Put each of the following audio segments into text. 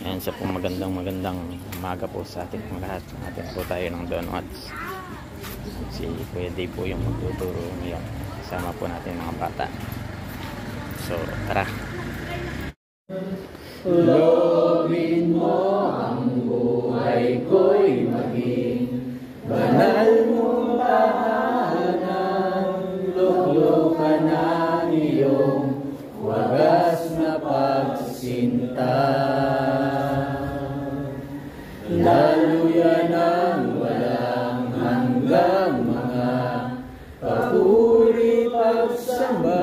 Ayan, sa po magandang umaga po sa ating lahat. Atin po tayo ng donuts. Si Kuya Dave po yung magtuturo ngayon. Kasama po natin mga bata. So, tara. Loobin mo ang buhay ko'y maging banal mong tahanan. Luklukan ang iyong wagas na pagsinta. Daluyan ang walang hanggang mga papuri pagsamba.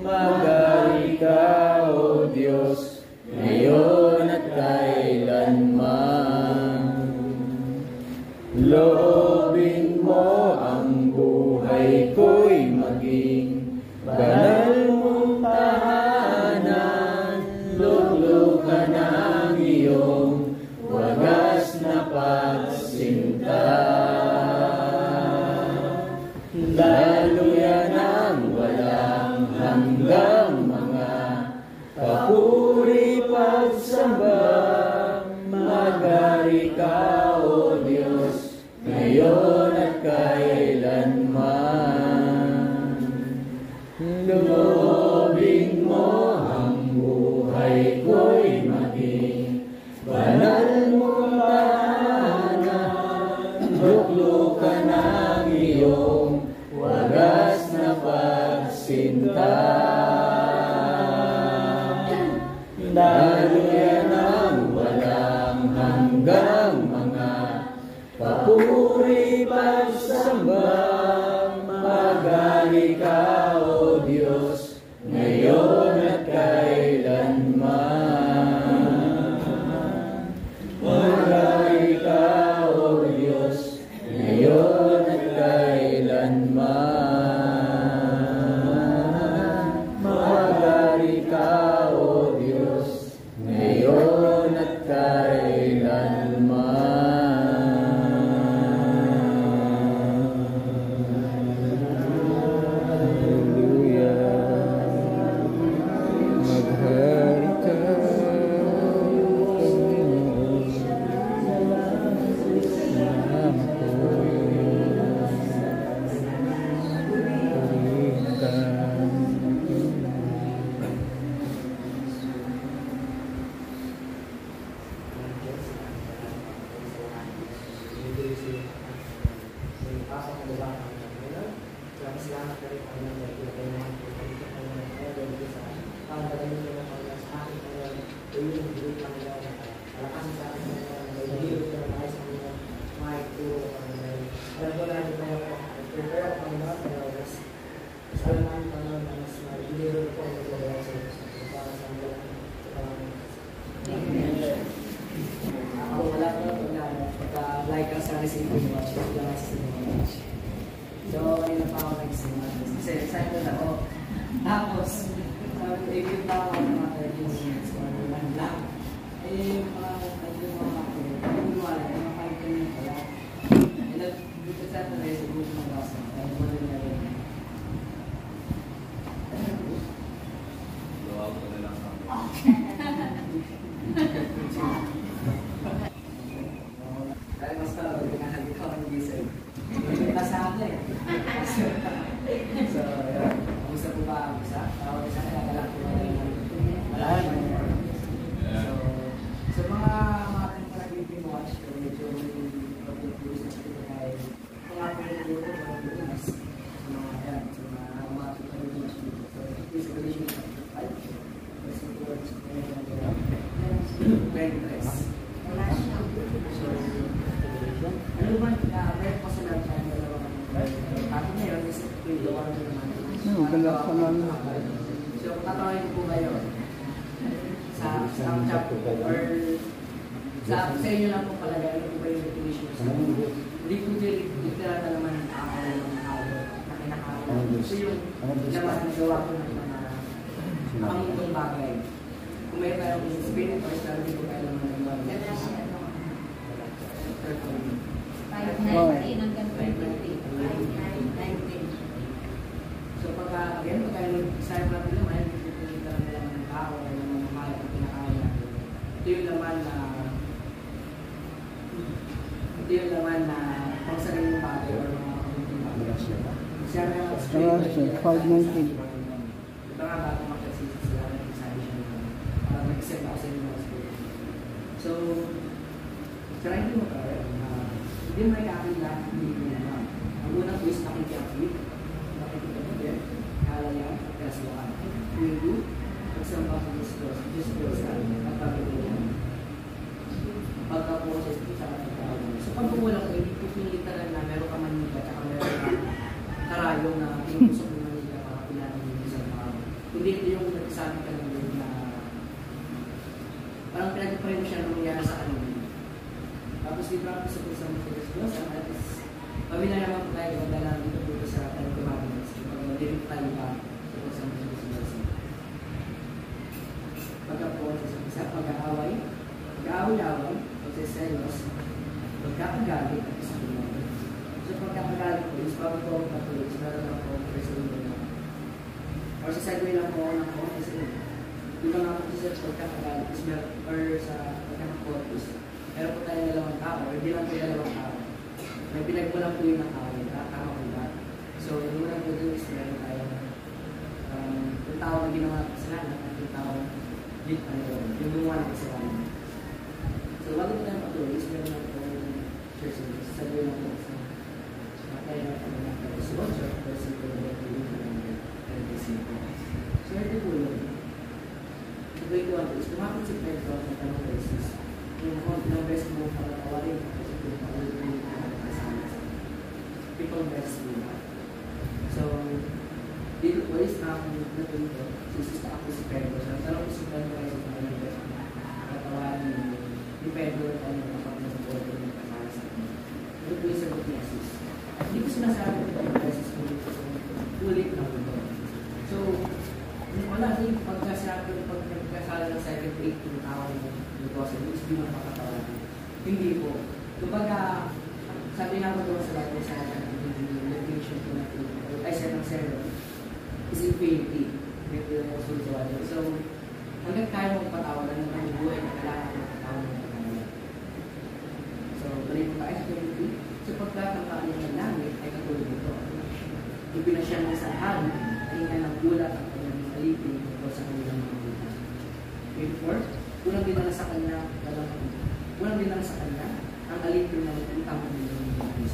Magari ka, O Diyos, ngayon at kailanman. Loobin mo ang buhay ko'y maging banal mong tahanan. Luklukan ang iyong wagas na pagsinta. Daluyan ang walang hanggang mga papuri pagsamba. Magari ka, O Diyos, ngayon at kailanman. Loobin mo ang buhay ko'y maging banal mong tahanan. Luklukan ang iyong wagas na pagsinta. Daluyan ang walang hanggang mga papuri pagsamba. Magari ka, O Diyos, ngayon at kailanman. Magari ka, O Diyos, ngayon at kailanman. Magari ka, O Diyos, ngayon at kailanman. Maghari ka, Panginoon. Salamat po. Purihin ka. Like us sa receiving watch, so ayun na pa ako nagsimula kasi excited ako. Tapos i-give pa ako ng mga 30 minutes or 1 lang. Eh parang ayun mga ako wala yung 5 minutes pala. And then dito sa tayo sa group ng class ay wala na rin. Luwag ko na lang dahil mas parang pinahali ko ang gising. May pasado eh. So, yun. Kamusta po ba ang isa? Tawag isa na nagalak po ba rin? So, mga ating parang watch ko, medyo pag-produce na sila kahit mga pag-produce ko, mga bukas. So, mga pag-produce ko. So, basically, yung 5. Kasi towards 23. Ano ba, meron ko sila sa dalawa kami ngayon is pinagawa ko naman. So, tatawin po kayo sa chat or sa inyo lang po palagay ano po ba yung definition. Hindi po literal na naman ang tao ng tao na kinakain. So, yung laman ng gawa ko ng mga pangitong bagay. Kung may tayo kung spirit or sa hindi po kayo naman ng gawa. 519 hanggang 23. So pagka tayo nag-start natin naman, ito talaga naman ng tao, ay naman mahal ang pinakain natin. yung laman na pang sariling bagay or mga kamunting bagay. Siya na Scholarship, 519. Diba nga bago makasisi sila, nagsasabi siya na mag-accept ako sa inyo mga school. So, try nyo mag-aral na hindi mo nakakil lahat hindi mo naman. Ang unang twist nakikiyakit, nakikita mo din, halayan, kasukaan, pwede, pagsamba sa Diyos at pagkakulang. Pagka-process ko sa pagkakulang. So, pag kumulang ko, hindi ko pinilitaran na meron ka manika at meron ka karayong na pinusok ng manika para pilanan yung isang araw. Hindi ito yung nagsasabi ka lang din na parang pinag-pray mo siya na mangyari sa kanila. Tapos di practice ako sa mga Diyos at is pamilya naman po tayo magdala dito po sa Tayo-Tumabas kapag direct tayo ba sa mga Diyos. Pagka-process ang isa, pag-aaway, pagseselos, pagkakagalit at isang lumayan. So pagkakagalit ko is bago ko ang patuloy, meron lang po ang resume na or sa segue lang po ng po kasi di ba nga po sa pagkakagalit is meron or sa pagkakakotus meron po tayo dalawang tao or di lang po dalawang tao may pinagpulang po yung tao tama po ba? So yung unang po doon is meron tayo yung tao na ginawa ng kasalanan at yung tao yung gumawa ng kasalanan. So, bago po tayo patuloy, is meron lang po yung church service. Sabi lang po sa kaya na po ng Pag-Suwag Church, verse 2, so, ito po yun. Ito yung doon is, kumapit si Pedro at tanong kay Jesus. Yung ilang beses mo pagkatawarin, kasi kung paulit mo yung kasama sa people beses mo na. So, dito po is natuloy si Jesus na ako si Pedro. So, tanong ko si Pedro ay sa ilang beses mo pagkatawarin ni Pedro at ano kapag nag-order ng kasama sa akin. Ito po yung sagot ni Jesus. Hindi ko sinasabi ko yung beses ko dito. So, ulit na po. So, wala din pagkasala ng 7-8 tao ng gospel, hindi mo napakatawarin. Hindi po. Kumbaga, sabi nga ko doon sa Bible sa definition ko natin, ay sa ng 7 is infinity. So, hanggang kaya mong patawaran ng mga buhay na kailangan mong patawaran ng kanila. So, balik mo tayo sa 20. So, pagkakakaano ng langit ay katulad nito. Ipinasya ng isang hari, ay nga ng gulat ang kanyang alipin o sa kanilang mga buhay. 24, unang dinala sa kanya ang alipin ng utang ng mga buhay.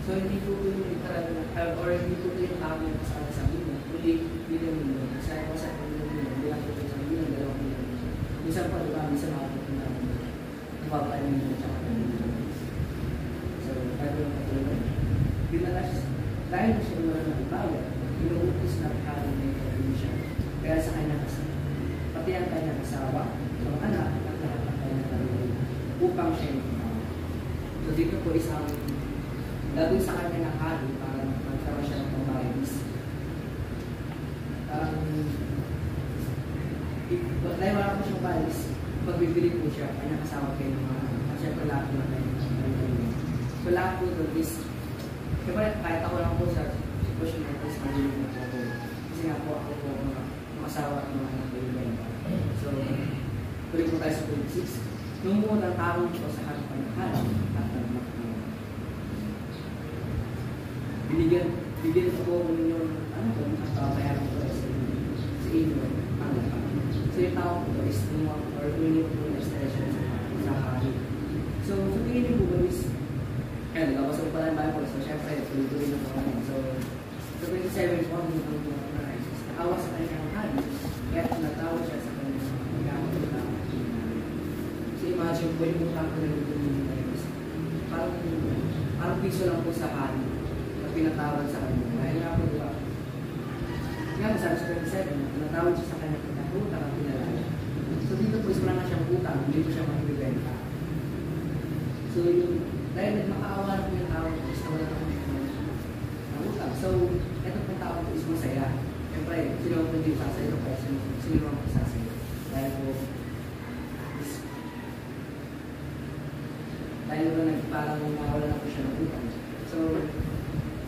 So, hindi po ito yung literal or hindi po ito yung tao yung kasama sa Biblia, kundi million. Kasi ako sa million, hindi lang po ito sa million, 2 million. Minsan pa, diba, minsan makapit na nababa yung million sa million. So, tayo lang patuloy. Dinala siya, dahil siya wala ng ibawat, inuutos na pagkaroon na yung siya. Kaya sa kanya kasama, pati ang kanyang asawa, mga anak, at lahat ng kanyang kaluwi, upang siya yung pagkaroon. So, dito po isang gagawin sa kanya ng hari para magkaroon siya ng pambayis. Dahil wala po siyang bayis, pagbibili po siya, kanyang asawa kayo ng mga anak. At syempre lahat ng kanyang. So, lahat po doon is, kahit ako lang po sa sitwasyon na ito, is magulit na po ako. Kasi nga po ako po mga asawa at mga anak ko yung so, tuloy po tayo sa 26. Nung unang tao ko sa harapan ng hari at bigyan ko po ninyo ang bayaran ko sa inyo ang lahat. So yung tao ko is tumawag or tuloy po yung expression sa hari. So sa tingin niyo po ba is labas ko pala yung Bible. So syempre tuloy na po namin. So sa 27 po ang naawa sa kanyang hari kaya natawag siya sa kanyang magamit na so imagine pwede mo lang ko na ito parang piso lang po sa hari na pinatawad sa kanya. Dahil nga po diba nga po sabi sa 27 pinatawad siya sa kanya pinatutang ang pinalala. So dito po is wala na siyang utang, hindi po siya magbibenta. So yung dahil makaawa na po yung tao is na wala na po ng utang. So ito po tao po is masaya. Siyempre, sino ang hindi sasaya o kaya sino ang sasaya. Dahil po dahil na parang nawala na po siya ng utang. So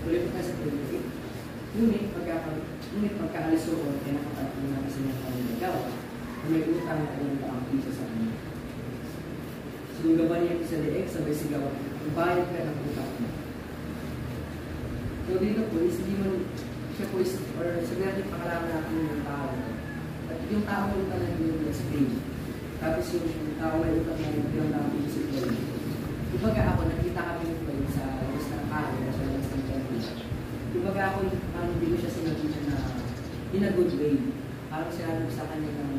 tuloy po tayo sa 28. Ngunit pagkaalis ko ay nakapagpapin na kasi niya kami nagawa na may utang na ilang daang piso sa kanya. Sunggaban niya sa leeg, sabay sigaw, bayad ka ng utang mo. So dito po is, hindi man, siya po is, or sabi natin pakalaman natin yung tao. At yung tao may utang na yung explain. Tapos yung tao may utang na yung natin isip ko. Kumbaga ako, nakita kami yung po sa labas ng kaya, sa labas ng temple. Kumbaga ako, hindi ko siya sinabi niya na in a good way. Parang sinabi ko sa kanya ng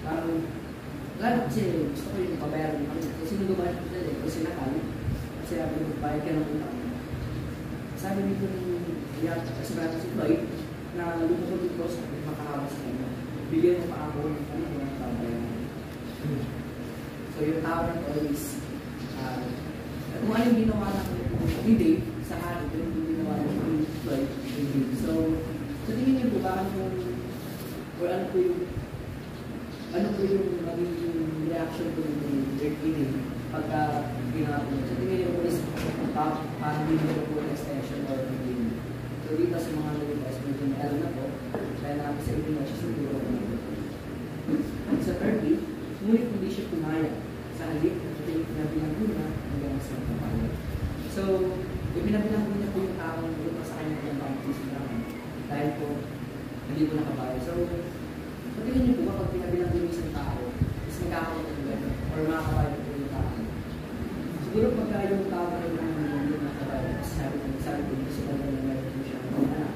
parang lalo kasi gusto ko yung pabayaran ng kanya. Kasi nung gumawa ko sila kasi nakal, kasi sabi ko, bayad ka ng utang. Sabi nito si Floyd, na lumukod ko sa makakawas sa kanya. Bigyan mo pa ako ng pabayaran. So yung tao na to is, kung ano yung ginawa ng hindi sa hari, yung ginawa ng Floyd, hindi. So tingin niyo po ba or ano po yung magiging reaction po ng Dirk Eating pagka ginawa po? So tingin niyo po is parang hindi niyo po extension or hindi. So dito sa mga nag-test, medyo na na po, dahil namin sa ibig na siya siguro po. At sa Turkey, ngunit hindi siya pumaya sa halip na pinabilang muna hanggang sa kapal. So, ipinabilang muna po yung taong lupa sa kanya ng baptism naman. Dahil po, hindi po nakabayad. So, tingin niyo po ba pag pinabilang muna isang tao, is nagkakaroon po ba? Or makakabayad po yung tao? Siguro pagka yung tao na hindi nakabayad, sabi ko kasi talaga na meron po siya ng anak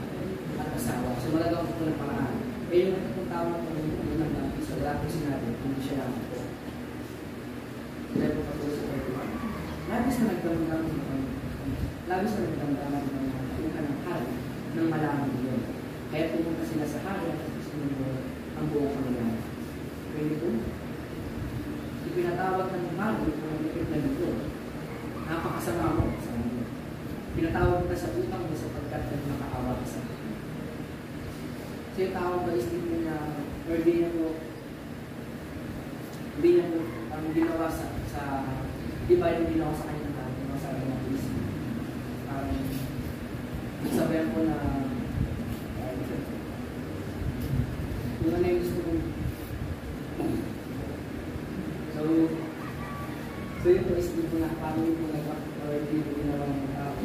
at asawa. So, malagaw po ng paraan. Kaya yung itong tao na po ng baptism, wala po sinabi, hindi siya lang po. Dahil po kapag sa 31. Labis na nagdamdam ng ng hari ng malaman yun. Kaya pumunta sila sa hari at sumunod ang buong kanila. Pwede po? Ipinatawag ng hari kung nagkakit na dito. Napakasama mo sa mga. Pinatawag ka sa utang mo sapagkat ay makaawa ka sa akin. So yung tawag ba is hindi niya or hindi niya po ang ginawa di ba yung ginawa sa kanya natin, yung sabi ng police. Sabihan ko na yung ano yung gusto kong so yung police din po na paano yung po nag-act or hindi po ginawa ng tao.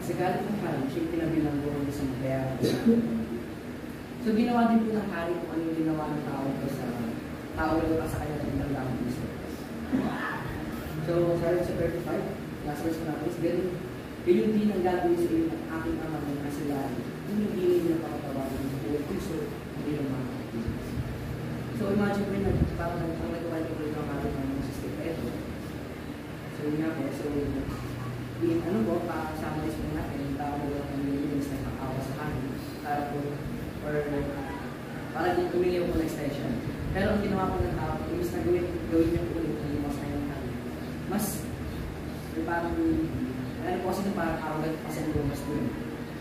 Kasi galing ng hari, siya pinabilang buong sa bayaran. So ginawa din po ng hari kung ano yung ginawa ng tao ko sa tao na sa kanya ng pinaglaman piso. So sa 35, last verse ko natin is ganun. Yung din ang gagawin sa iyo ng aking ama ng kasilahan. Yung hindi niya pakatawarin ng buong piso, hindi ng mga piso. So imagine mo yun, parang ang nagawa niyo ko yung mga ng system na ito. So yun nga po, so ano po, pa-summarize po natin, yung tao mo lang ang nililis na makawa sa akin para po, or para din tumingiw po na extension. Pero ang ginawa po ng tao, imbis na gawin niya po ulit, hindi mo sa kanyang kanya. Mas, parang, ano po kasi nung parang arrogant kasi ang lumas po yun.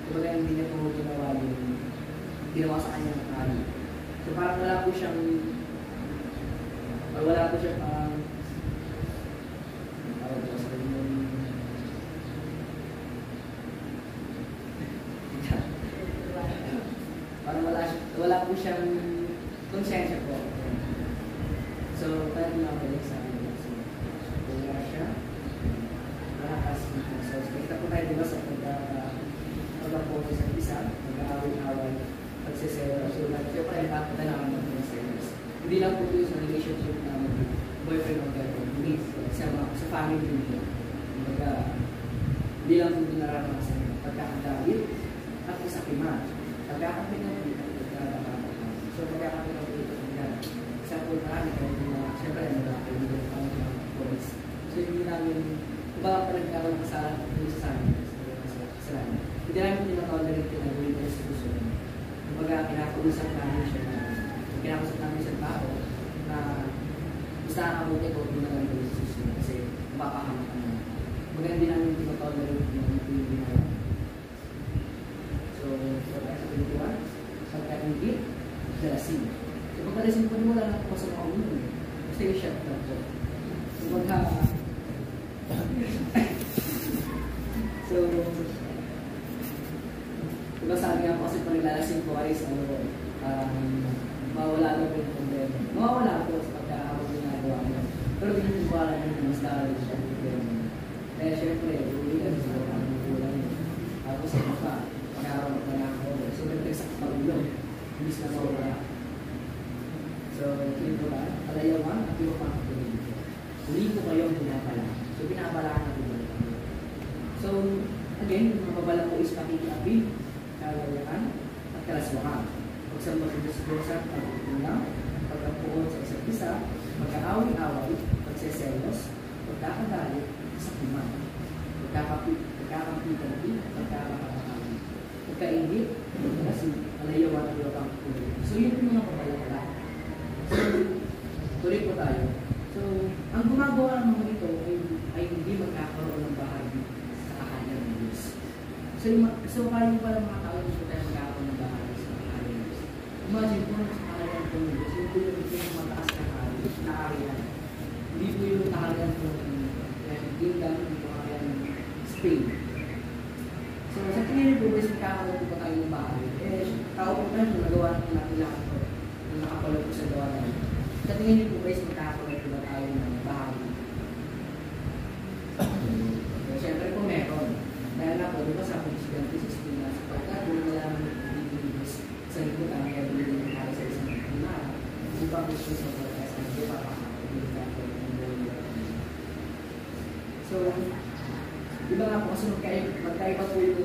Kumbaga hindi niya po ginawa yung ginawa sa kanyang kanya. So parang wala po siyang wala po siyang konsensya po. So, tayo na ako sa amin. So, wala siya. Malakas dito. So, kita po tayo diba sa pagkapo sa isa, mag-aaway-away, pagsisero. So, siya pa rin nakakita naman ng mga sellers. Hindi lang po sa relationship na boyfriend o girlfriend. Hindi sa family nila. Hindi lang po nararanasan pagkakadawit at kasakiman. Pagkakapinag so, pagkakapinag dito ng example marami kayo siyempre nagkakaibigan pa ng police. So, hindi namin kumbaga pa nagkaroon ng kasalan dito sa amin hindi namin tinatolerate yung nagawin ng institusyon. Kumbaga, kinakausap namin siya sa tao na basta nakabuti ko kung nagawin ng institusyon kasi mapapahamak ka naman. Kumbaga, hindi namin tinatolerate yung ginawa. So, sa 21, pagka-ingit, dalasin. So, Pagkalisin po, wala na po sa mga ulo. Kasi yung shot na po. So, diba sabi nga po kasi pag naglalasing po ay mawala na po yung problema. Mawawala po sa pagkakabag ginagawa mo. Pero hindi po alam yung mas lalagay siya ng problema. Kaya syempre, uligan sa mga kulang yun. Tapos ano pa, pag-aaral na lang ako. So, nagtagsak sa pag-ulong. Imbis na mawala. So, yun po ba? Alayawan at yung pang-tuloy. Uli ko kayong pinapala. So, pinapala na po. So, again, yung mababala po is pakikiapid, kalayakan, at kalaswakan. Pagsamba sa Diyos at pag-ulang, pagkapuon sa isa't isa, pagkaaway-away, pagseselos, pagkakagalit, kasakiman, pagkakapitanti, pagkakakakawin, pagkaingit, pagkakasin, alayawan at yung pang-tuloy. So, yun yung mga pabalakala. So, tuloy po tayo. So, ang gumagawa ng mga ito ay hindi magkakaroon ng bahagi sa kaharian ng Diyos. So kaya pala mga tao hindi po tayo magkakaroon ng bahagi sa kaharian ng Diyos. Imagine po sa kaharian ng Diyos, yung po yung mataas na kaharian. Hindi po yung kaharian po ng England, hindi po kaharian ng Spain. So sa tingin po, guys, magkakaroon po tayo ng bahagi. Tao po tayo, nagawa natin lahat po. Yung nakapalog po sa gawa natin. Sa tingin niyo po guys, magkakaroon po ba tayo ng bahagi? Siyempre po meron. Dahil na po, di ba sabi si Dante 16 na sapagkat kung wala naman ibigay sa liputan, kaya bilhin ng tayo sa isang pagkunan. Upang gusto sa pagkas na hindi pa makakabili ka po ng buhay. So, di ba nga po kasi magkaiba po yung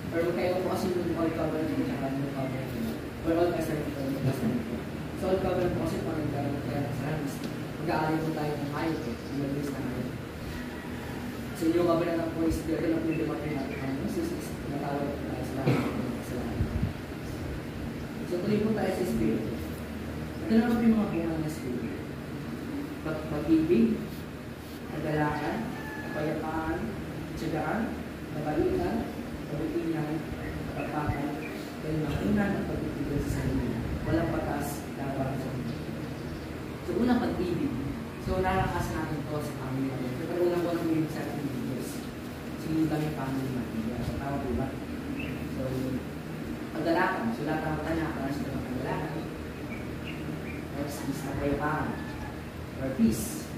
or magkaiba po kasi yung all cover ng tsaka no cover or all cover so all cover po kasi pag nagkaroon tayo sa service mag-aalin po tayo ng hayop yung mag-release na hayop so yung cover na po is dito na po yung dumating natin ang masis natawag po tayo sa lahat so tuloy po tayo sa spirit ito na po yung mga bunga ng spirit pag-ibig kagalakan kapayapaan tsagaan kabalitan pagtitingan, kapagpakan, kalimakunan at pagtitigil sa sarili. Walang batas, laban sa mundo. So, unang pag-ibig. So, narakas natin ito sa family natin. Pero unang ko nang ibig sa ating Diyos. Sinundan yung family natin. So, tawag po ba? So, pagdalakan. So, lahat ang kanya, para sa mga pagdalakan. Tapos, is na kayapaan. Or peace.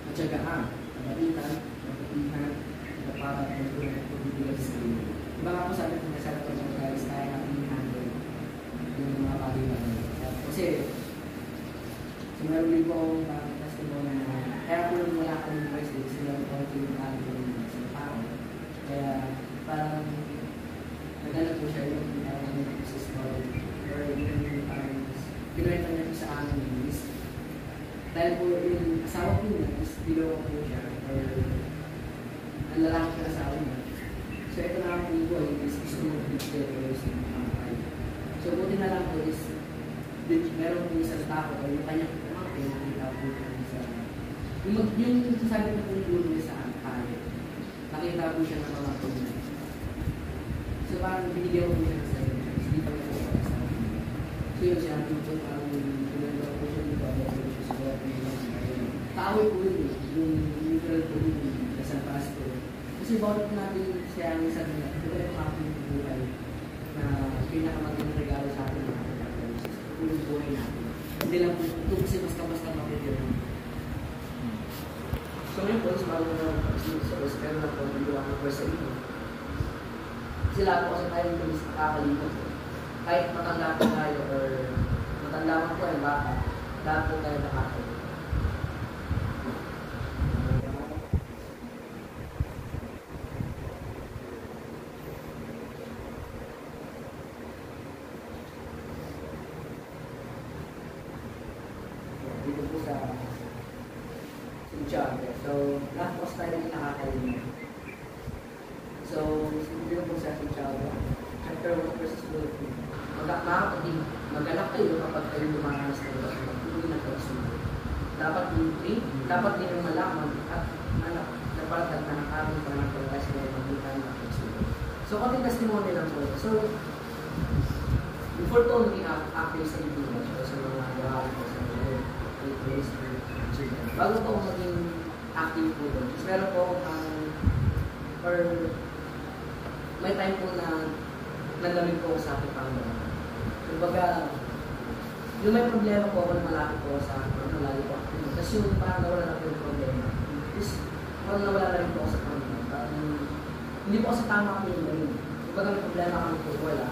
Matyagaan. Pagalitan. Pagtitingan. Para mag-uwi at pag-ibigay sa sarili. Diba nga po sabi ko sa ito ng guys, kaya natin i-handle yung mga bagay na rin. Kasi, meron din po akong testimony na kaya po yung wala akong university, kasi meron po yung handle sa tao. Kaya, parang nagana po siya yung sa story or yung parang pinwenta niya po sa amin yung list. Dahil po yung asawa po niya, is below po siya or ang lalaki na asawa niya. So ito na ang po is gusto mo mag-terrorist ng mga kayo. So buti na lang po is meron po isang tao o yung kanyang pamangkin nakita po sa yung sasabi na po yung gulo niya sa kayo. Nakita po siya ng pamangkin niya. So parang binigyan po siya ng sayo. Hindi pa niya po sa asawa niya. So yun sinabi po parang pinagawa po siya dito at po siya sa gawa po niya. Kaaway po yun yung neutral po yun sa pasto. Kasi bawat natin siya ang isa nila, ito yung happy buhay na pinakamagandang regalo sa atin mga kapatid. Yung buhay natin. Hindi lang ito kasi basta-basta mapitira. So yun po, is bago na sa pero na po, hindi ako po sa inyo. Kasi lahat po kasi tayo yung nakakalimot po. Kahit matanda po tayo or matanda mo po ay baka, lahat po tayo nakakalimot. So, lahat po tayo yung nakakalimot. So, dito po sa Santiago, chapter 1 verses 12. Magalak kayo kapag kayo lumaranas ng Diyos at hindi na kayo sumunod. Dapat din yung malaman at napalatag na ng ating panagpagkas na yung magbutan na kayo sumunod. So, konting testimony lang po. So, before to, naging active sa Pilipinas, sa mga gawain ko sa mga bago po ako maging active po doon. Tapos meron po or may time po na nalamig po sa aking Panginoon. Kumbaga, yung may problema po ako na malapit po sa lalo po. Tapos yung parang nawala na po yung problema. Tapos parang nawala na rin po ako sa Panginoon. Hindi po kasi tama po yung ngayon. Kumbaga may problema kami po wala.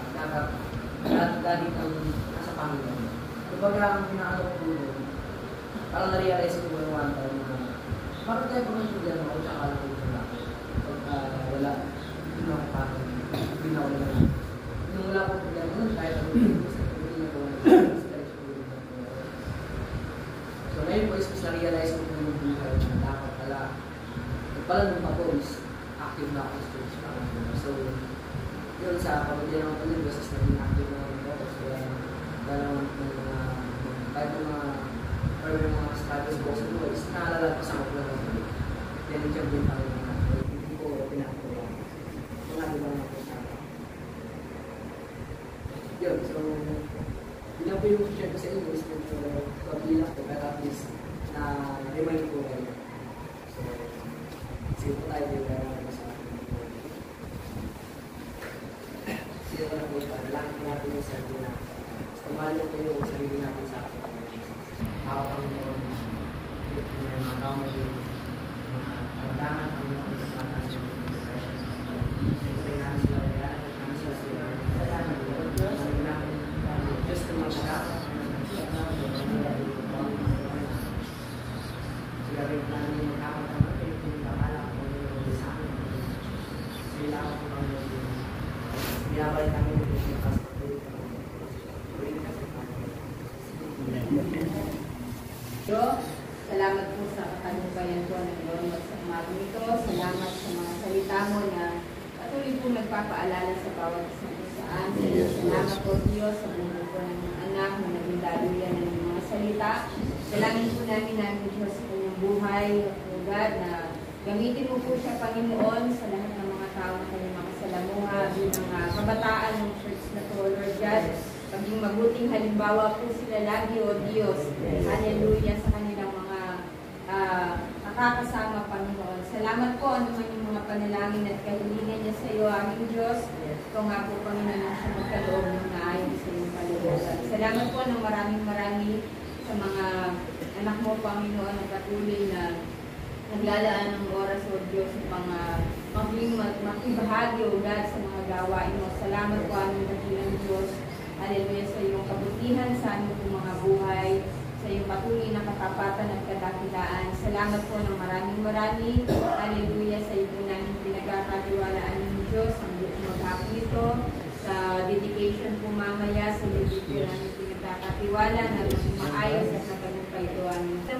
Dahil ang nasa Panginoon. Kumbaga ang pinaano ko po doon, parang na-realize ko yung one time na parang tayo po may problema ako tsaka lang po yung laki. Pagka wala, hindi na ako parang hindi na ako na rin. Nung wala po problema nun, kahit ako hindi na po so ngayon po is na-realize ko po yung buhay na dapat pala nung pa po is active na ako sa church. So yun sa pamilya ng pamilya, basta naging active na ako. So dalawang mga kahit mga or yung mga status box ko is naalalagpas ako lang ako. Then yung din pa rin ako. Hindi ko pinakakuha. Mga ibang ako sa ako. Yun, so yun lang po yung share ko sa inyo is pag-ilang ko pero at least na remind ko kayo. So sige po tayo din sa akin. Sige po na po ito. Langit natin yung sarili natin. Pagmahal po yung sarili natin sa akin. Hawak ang mga kamay yung mga karandaman ang mga kasalanan sa mga professions. Siyempre namin sila kaya, namin sila sila. Salamat po. Sabi namin, just to mga dapat. Sila rin namin yung magkakaroon ng mga kapala ko yung sa amin. Sila ako po kami yung binabalik namin yung passport. Salamat po sa katagumpayan po ng Lord sa umagang ito. Salamat sa mga salita mo na patuloy po nagpapaalala sa bawat isang saan. Salamat po Diyos sa buhay po ng mga anak na naging daluyan ng mga salita. Salamat po namin Diyos sa kanyang buhay, O God, na gamitin mo po siya Panginoon sa lahat ng mga tao na kanyang makasalamuha bilang kabataan ng church na to, Lord God. Maging mabuting halimbawa po sila lagi, O Diyos. Hallelujah sa kanilang mga nakakasama, Panginoon. Salamat po ano man yung mga panalangin at kahilingan niya sa iyo, aming Diyos. Ito nga po, Panginoon, ang siya magkaloob ng naayon sa iyong kalooban. Salamat po ng maraming sa mga anak mo, Panginoon, na patuloy na naglalaan ng oras, O Diyos, upang makibahagi, O God, sa mga gawain mo. Salamat po, aming dakilang Diyos. Hallelujah sa iyong kabutihan, sa aming po mga buhay, sa iyong patuloy na katapatan at kadakilaan. Salamat po ng maraming. Hallelujah sa iyo po namin pinagkakatiwalaan ng Diyos ang maghapon ito. Sa dedication po mamaya, sa iyo po namin pinagkakatiwala na maayos at matagumpay ito.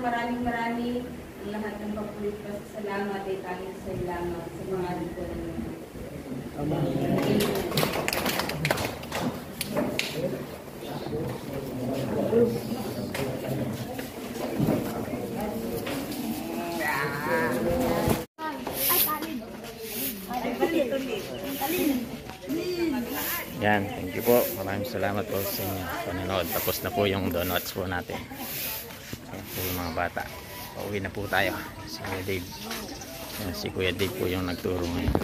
Maraming ang lahat ng papulit pa sa salamat ay tanging sa ilamat sa pangalan po ng Lord. Amen. Yan, thank you po. Maraming salamat po sa inyo panonood. Tapos na po yung donuts po natin. Yan po yung mga bata. Pauwi na po tayo. Si Kuya Dave. Yan, si Kuya Dave po yung nagturo ngayon.